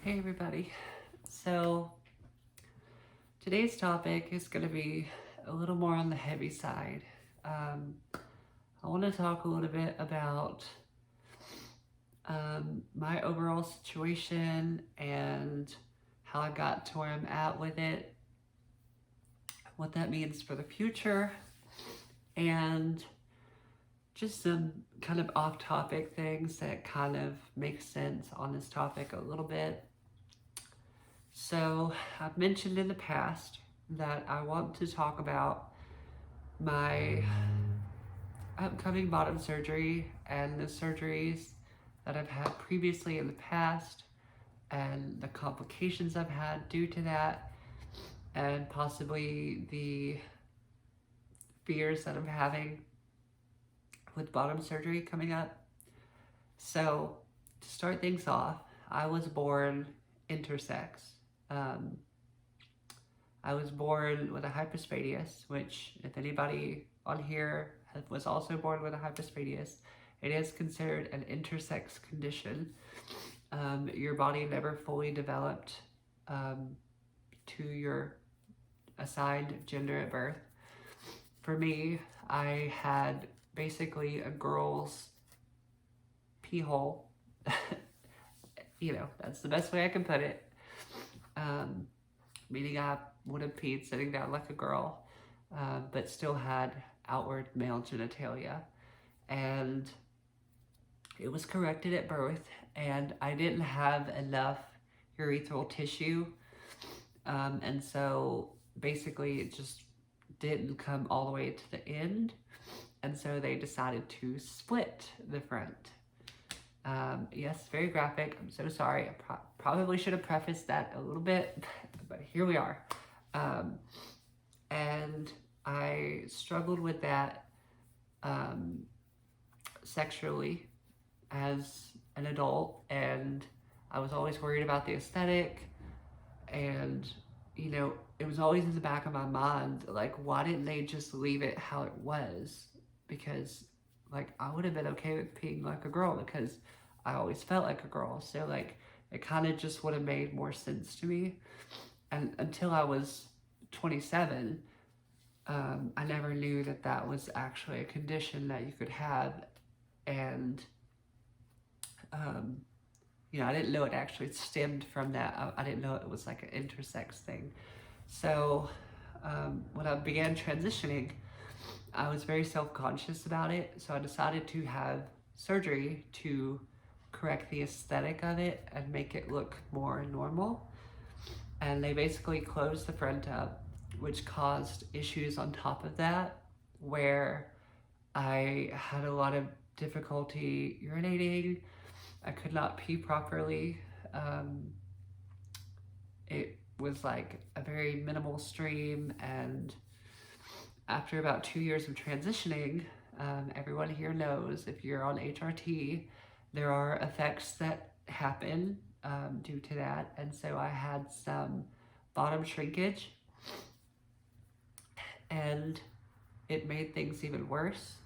Hey everybody. So today's topic is going to be a little more on the heavy side. I want to talk a little bit about my overall situation and how I got to where I'm at with it, what that means for the future, and just some kind of off-topic things that kind of make sense on this topic a little bit. So I've mentioned in the past that I want to talk about my upcoming bottom surgery and the surgeries that I've had previously in the past and the complications I've had due to that, and possibly the fears that I'm having with bottom surgery coming up. So to start things off, I was born intersex. I was born with a hypospadias, which if anybody on here was also born with a hypospadias, it is considered an intersex condition. Your body never fully developed to your assigned gender at birth. For me, I had basically a girl's pee hole. That's the best way I can put it. Meaning I would have peed sitting down like a girl, but still had outward male genitalia. And it was corrected at birth, and I didn't have enough urethral tissue. And so basically it just didn't come all the way to the end. And so they decided to split the front. Yes, very graphic. I'm so sorry. I probably should have prefaced that a little bit, but here we are. And I struggled with that sexually as an adult, and I was always worried about the aesthetic, and it was always in the back of my mind, like, why didn't they just leave it how it was? Because I would have been okay with peeing like a girl because I always felt like a girl. So it kind of just would have made more sense to me. And until I was 27, I never knew that that was actually a condition that you could have. And, I didn't know it actually stemmed from that. I didn't know it was like an intersex thing. So when I began transitioning, I was very self-conscious about it. So I decided to have surgery to correct the aesthetic of it and make it look more normal. And they basically closed the front up, which caused issues on top of that, where I had a lot of difficulty urinating. I could not pee properly. It was like a very minimal stream, and after about 2 years of transitioning, everyone here knows if you're on HRT, there are effects that happen due to that. And so I had some bottom shrinkage, and it made things even worse.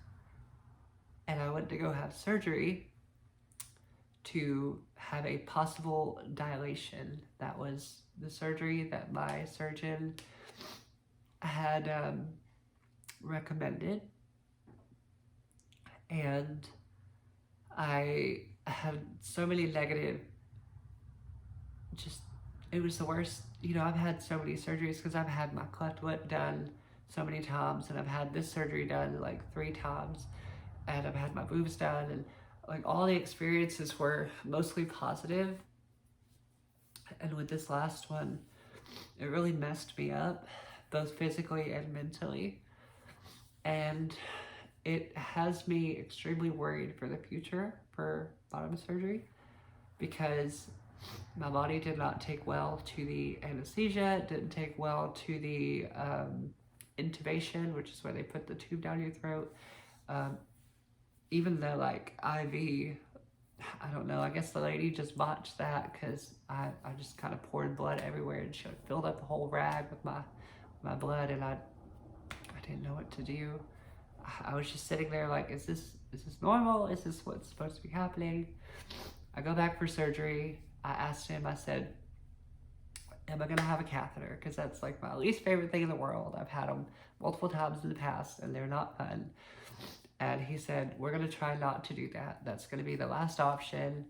And I went to go have surgery to have a possible dilation. That was the surgery that my surgeon had recommended. And I had so many negative, it was the worst. I've had so many surgeries because I've had my cleft lip done so many times, and I've had this surgery done like 3 times, and I've had my boobs done, and all the experiences were mostly positive. And with this last one, it really messed me up, both physically and mentally. And it has me extremely worried for the future for bottom surgery, because my body did not take well to the anesthesia. It didn't take well to the intubation, which is where they put the tube down your throat. Even though IV, I don't know, I guess the lady just botched that, because I just kind of poured blood everywhere, and she filled up the whole rag with my blood, and I didn't know what to do. I was just sitting there like, is this normal? Is this what's supposed to be happening? I go back for surgery. I asked him, I said, am I going to have a catheter? Because that's like my least favorite thing in the world. I've had them multiple times in the past and they're not fun. And he said, we're going to try not to do that. That's going to be the last option.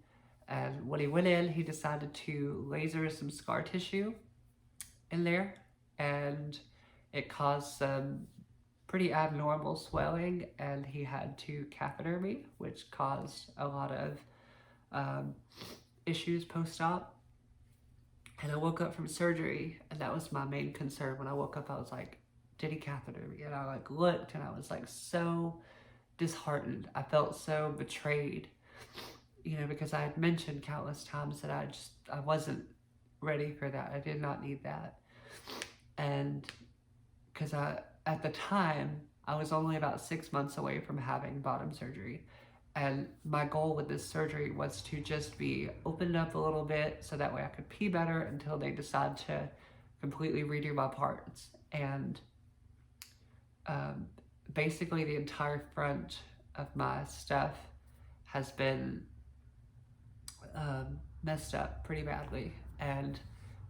And when he went in, he decided to laser some scar tissue in there. And it caused some pretty abnormal swelling. And he had to catheter me, which caused a lot of issues post-op. And I woke up from surgery, and that was my main concern. When I woke up, I was like, did he catheter me? And I like looked, and I was like so disheartened. I felt so betrayed, you know, because I had mentioned countless times that I wasn't ready for that. I did not need that. And because at the time, I was only about 6 months away from having bottom surgery. And my goal with this surgery was to just be opened up a little bit so that way I could pee better until they decide to completely redo my parts. And basically the entire front of my stuff has been messed up pretty badly. And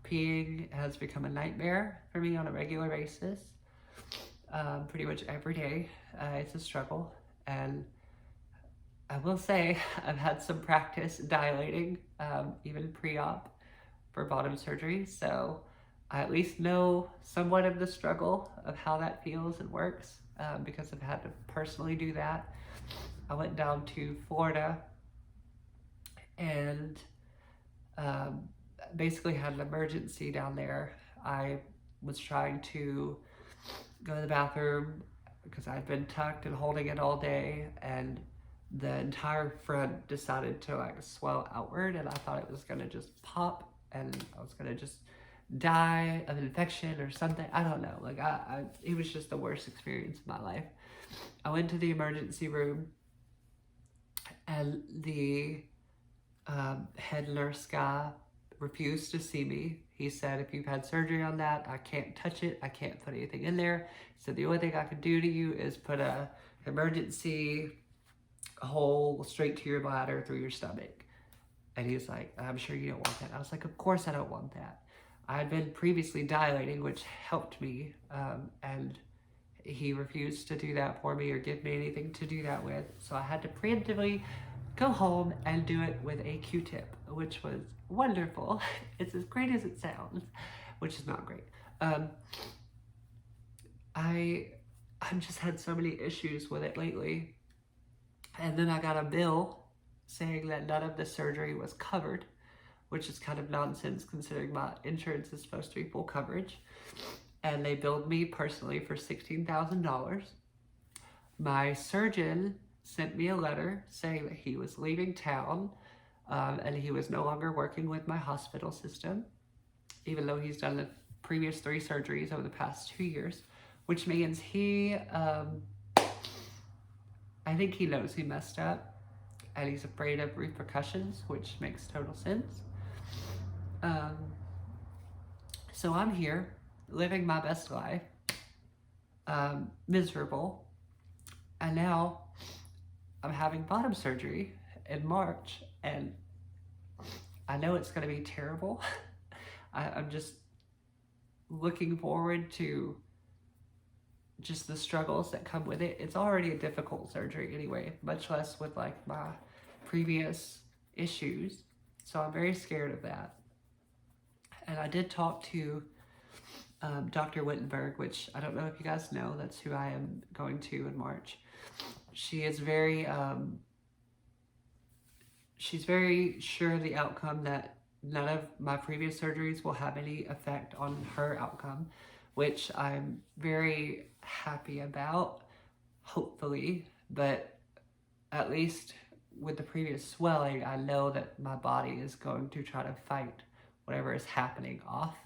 peeing has become a nightmare for me on a regular basis. Pretty much every day. It's a struggle. And I will say I've had some practice dilating, even pre-op for bottom surgery, so I at least know somewhat of the struggle of how that feels and works, because I've had to personally do that. I went down to Florida and basically had an emergency down there. I was trying to go to the bathroom because I'd been tucked and holding it all day, and the entire front decided to like swell outward, and I thought it was gonna just pop and I was gonna just die of an infection or something. I don't know. Like it was just the worst experience of my life. I went to the emergency room, and the head nurse guy refused to see me. He said, if you've had surgery on that, I can't touch it. I can't put anything in there. So the only thing I could do to you is put a emergency hole straight to your bladder through your stomach. And he was like, I'm sure you don't want that. I was like, of course I don't want that. I had been previously dilating, which helped me, and he refused to do that for me or give me anything to do that with. So I had to preemptively go home and do it with a Q-tip, which was wonderful. It's as great as it sounds, which is not great. I've just had so many issues with it lately. And then I got a bill saying that none of the surgery was covered, which is kind of nonsense considering my insurance is supposed to be full coverage. And they billed me personally for $16,000. My surgeon sent me a letter saying that he was leaving town, and he was no longer working with my hospital system, even though he's done the previous 3 surgeries over the past 2 years, which means he, I think he knows he messed up, and he's afraid of repercussions, which makes total sense. So I'm here, living my best life, miserable, and now I'm having bottom surgery in March, and I know it's going to be terrible. I'm just looking forward to just the struggles that come with it. It's already a difficult surgery anyway, much less with like my previous issues. So I'm very scared of that. And I did talk to Dr. Wittenberg, which I don't know if you guys know, that's who I am going to in March. She is she's very sure of the outcome, that none of my previous surgeries will have any effect on her outcome, which I'm very happy about, hopefully. But at least with the previous swelling, I know that my body is going to try to fight whatever is happening off,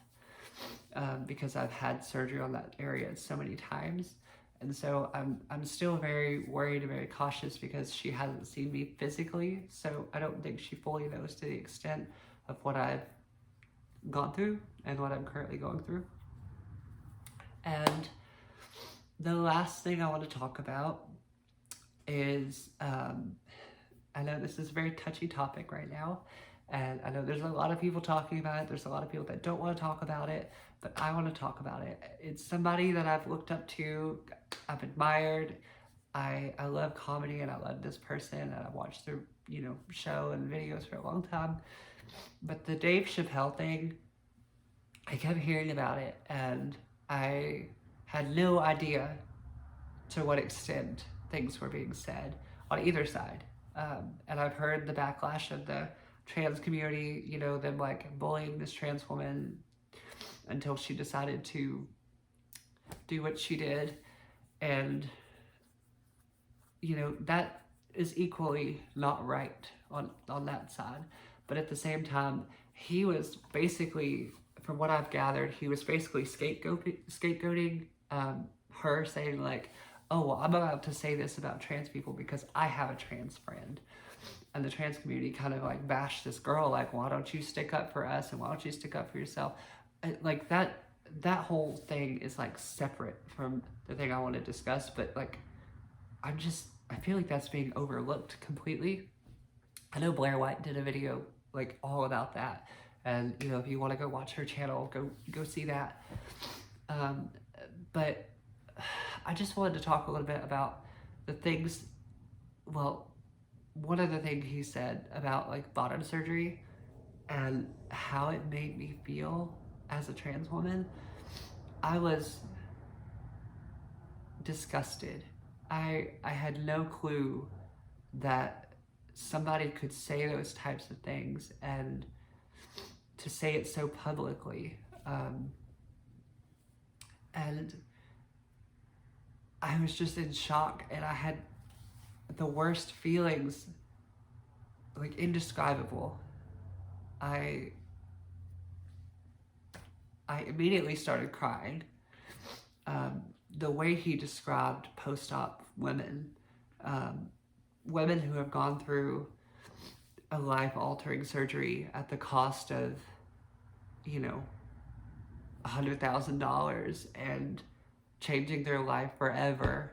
because I've had surgery on that area so many times. And so I'm still very worried and very cautious because she hasn't seen me physically, so I don't think she fully knows to the extent of what I've gone through and what I'm currently going through. And the last thing I want to talk about is, I know this is a very touchy topic right now, And I know there's a lot of people talking about it. There's a lot of people that don't want to talk about it, but I want to talk about it. It's somebody that I've looked up to, I've admired. I love comedy and I love this person and I watched their, show and videos for a long time. But the Dave Chappelle thing, I kept hearing about it and I had no idea to what extent things were being said on either side. And I've heard the backlash of the trans community, them like bullying this trans woman until she decided to do what she did. And, that is equally not right on that side. But at the same time, he was basically, from what I've gathered, he was basically scapegoating her, saying like, oh, well, I'm about to say this about trans people because I have a trans friend. And the trans community kind of like bashed this girl, like, why don't you stick up for us and why don't you stick up for yourself? Like that whole thing is like separate from the thing I want to discuss, but like I feel like that's being overlooked completely. I know Blair White did a video like all about that, and if you want to go watch her channel, go see that. But I just wanted to talk a little bit about the things. Well, one of the things he said about like bottom surgery and how it made me feel as a trans woman, I was disgusted. I had no clue that somebody could say those types of things and to say it so publicly. And I was just in shock, and I had the worst feelings, like indescribable. I immediately started crying. The way he described post-op women, women who have gone through a life-altering surgery at the cost of, $100,000 and changing their life forever,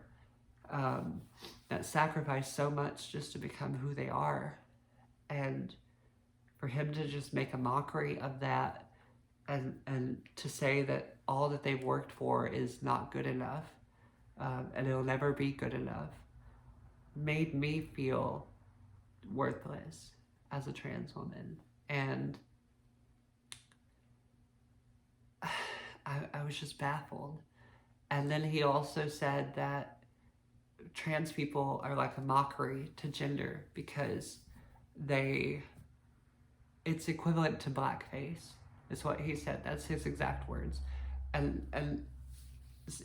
that sacrifice so much just to become who they are. And for him to just make a mockery of that and to say that all that they've worked for is not good enough, and it'll never be good enough, made me feel worthless as a trans woman. And I was just baffled. And then he also said that trans people are like a mockery to gender because it's equivalent to blackface, is what he said. That's his exact words. And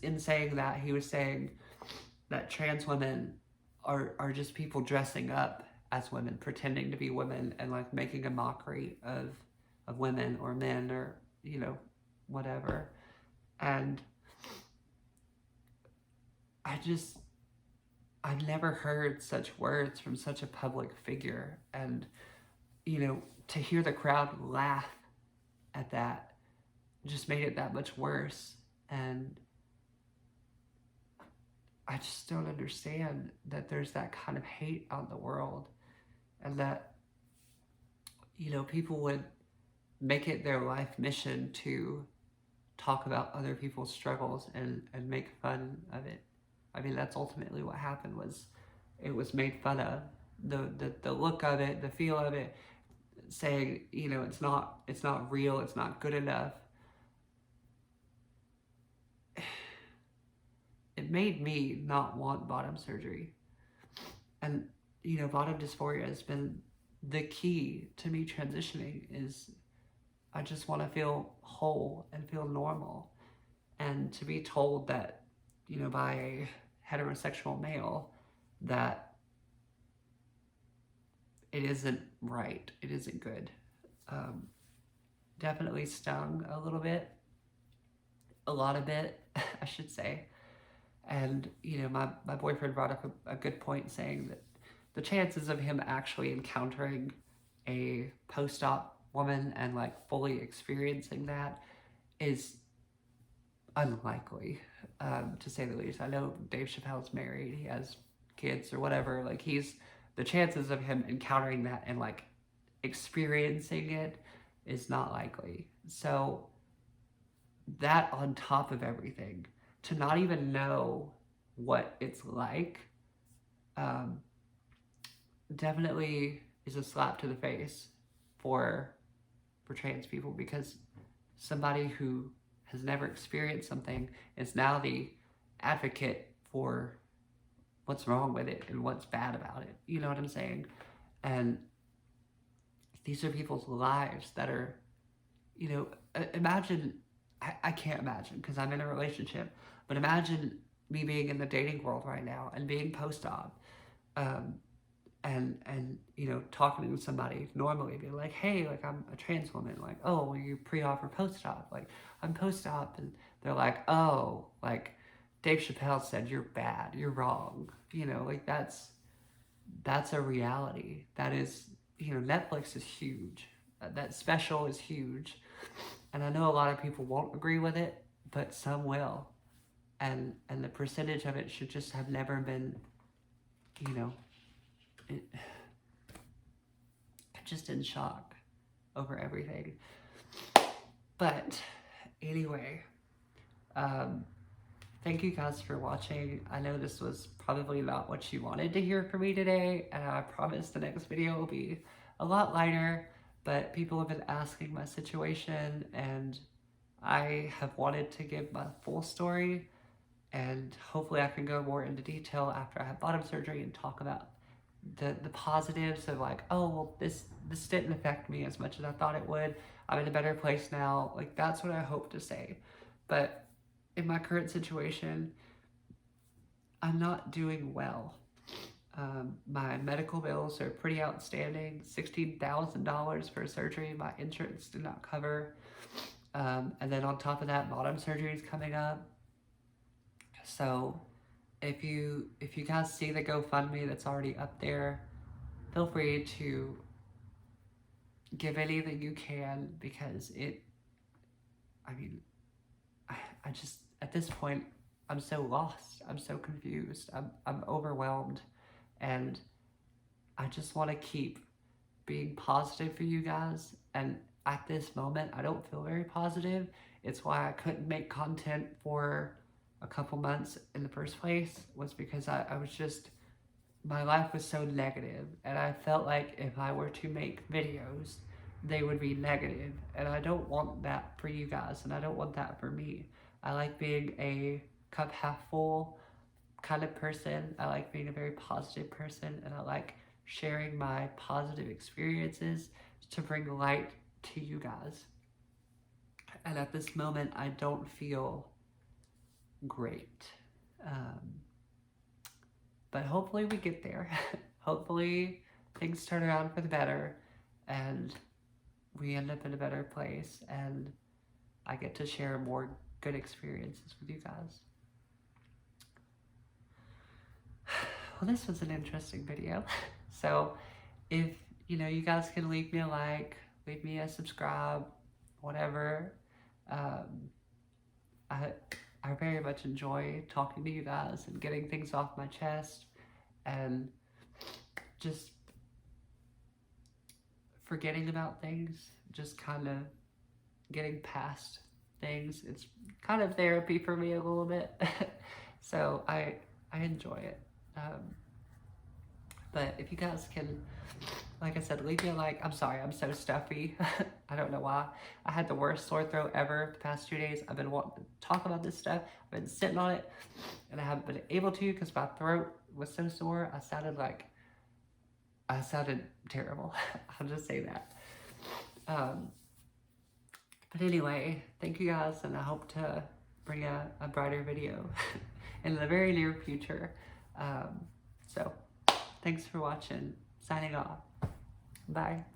in saying that, he was saying that trans women are just people dressing up as women, pretending to be women, and like making a mockery of women or men or, whatever. And I've never heard such words from such a public figure. And, to hear the crowd laugh at that just made it that much worse. And I just don't understand that there's that kind of hate out in the world, and that, people would make it their life mission to talk about other people's struggles and make fun of it. I mean, that's ultimately what happened. Was it was made fun of. The look of it, the feel of it, saying, it's not real, it's not good enough. It made me not want bottom surgery. And, bottom dysphoria has been the key to me transitioning. Is I just want to feel whole and feel normal. And to be told that, by a heterosexual male, that it isn't right, it isn't good, definitely stung a little bit, a lot of it, I should say. And, my boyfriend brought up a good point, saying that the chances of him actually encountering a post-op woman and like fully experiencing that is unlikely, to say the least. I know Dave Chappelle's married, he has kids or whatever, like the chances of him encountering that and like experiencing it is not likely. So that on top of everything, to not even know what it's like, um, definitely is a slap to the face for trans people, because somebody who has never experienced something is now the advocate for what's wrong with it and what's bad about it. You know what I'm saying? And these are people's lives that are, you know, imagine, I can't imagine because I'm in a relationship, but imagine me being in the dating world right now and being post-op, um, and you know, talking to somebody normally, being like, hey, like, I'm a trans woman, like, oh, well, you pre-op or post-op? Like, I'm post-op. And they're like, oh, like, Dave Chappelle said you're bad, you're wrong. You know, like, that's a reality. That is, you know, Netflix is huge. That special is huge. And I know a lot of people won't agree with it, but some will. And the percentage of it should just have never been, you know, it, I'm just in shock over everything. But anyway, thank you guys for watching. I know this was probably not what you wanted to hear from me today, and I promise the next video will be a lot lighter, but people have been asking my situation, and I have wanted to give my full story, and hopefully I can go more into detail after I have bottom surgery and talk about the positives of, like, oh, well, this didn't affect me as much as I thought it would. I'm in a better place now. Like, that's what I hope to say. But in my current situation, I'm not doing well. My medical bills are pretty outstanding. $16,000 for surgery my insurance did not cover. And then on top of that, bottom surgery is coming up. So if you guys see the GoFundMe that's already up there, feel free to give anything you can, because I mean, I just, at this point, I'm so lost. I'm so confused. I'm overwhelmed. And I just want to keep being positive for you guys. And at this moment, I don't feel very positive. It's why I couldn't make content for a couple months in the first place, was because I was just, my life was so negative, and I felt like if I were to make videos, they would be negative, and I don't want that for you guys, and I don't want that for me. I like being a cup half full kind of person. I like being a very positive person, and I like sharing my positive experiences to bring light to you guys. And at this moment, I don't feel great. But hopefully we get there. Hopefully things turn around for the better, and we end up in a better place, and I get to share more good experiences with you guys. Well, this was an interesting video. So if, you know, you guys can leave me a like, leave me a subscribe, whatever. I very much enjoy talking to you guys and getting things off my chest, and just forgetting about things, just kind of getting past things. It's kind of therapy for me a little bit. So I enjoy it. But if you guys can, like I said, leave me a like. I'm sorry, I'm so stuffy. I don't know why. I had the worst sore throat ever the past 2 days. I've been wanting to talk about this stuff. I've been sitting on it, and I haven't been able to because my throat was so sore. I sounded terrible. I'll just say that. But anyway, thank you guys, and I hope to bring a brighter video in the very near future. So thanks for watching. Signing off. Bye.